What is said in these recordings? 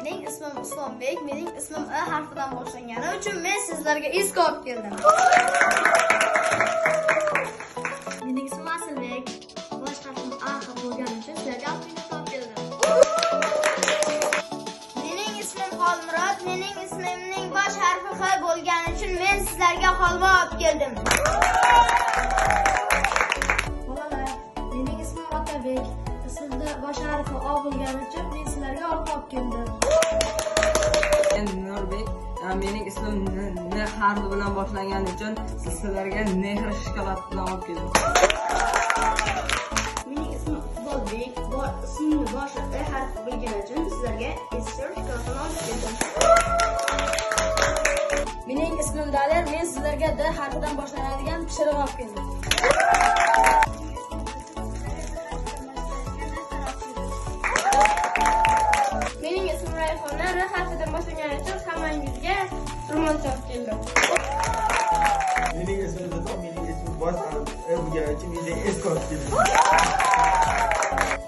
Mening ismim Islombek, mening ismim I harfidan boshlangani uchun men sizlarga eski olib keldim. Mening ismim Asilbek, bosh harfim A harfi bo'lgani uchun sizlarga alfabet olib keldim. Mening ismim Xolmurod, mening ismimning bosh harfi X bo'lgani uchun men sizlarga holva olib keldim. Bolalar, mening ismim Otabek, ismimda bosh harfi O bo'lgani uchun men sizlarga olib keldim. Nurbek, mening ismim N harfi bilan boshlangani uchun sizlarga Mehr shokolad bilan olib keldim. Mening ismim Iqbolbek, ismimni boshi I harfi bo'lgani uchun sizlarga Ester shokoladni olib keldim. Mening ismim Daler, men sizlarga D harfidan boshlanadigan pishiriq olib keldim. Mening ismim Rayhona, R harfidan boshlangani uchun hammangizga ro'mol olib keldim. Mening ismim Zoto, mening ismim bosh harfi bo'lgani uchun menga eski olib keldim.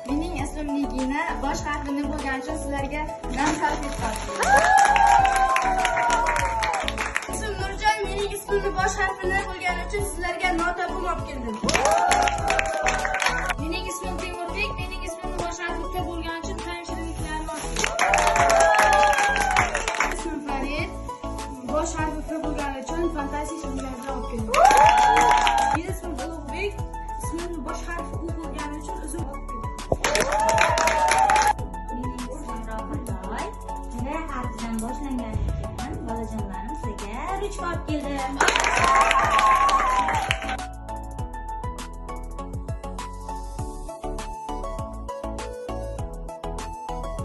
Mening ismim Nigina, bosh harfi N bo'lgani uchun sizlarga nam salfet olib keldim. Ismim Nurjon, mening ismimni bosh harfi N bo'lgani uchun sizlarga notobum olib keldim. Mening ismim Temurbek, mening ismimni bosh harfi T bo'lgani uchun tanishliklarni olib keldim. Ismim Farid, bosh harfi F bo'lgani uchun fantastik filmlarni olib keldim. Mening ismim Ulug'bek, ismimni bosh harfi U bo'lgani uchun uzun olib keldim. Mening ismim Rohilboy, R harfidan boshlangani uchun bolajonlarim sizga ruchka olib keldim.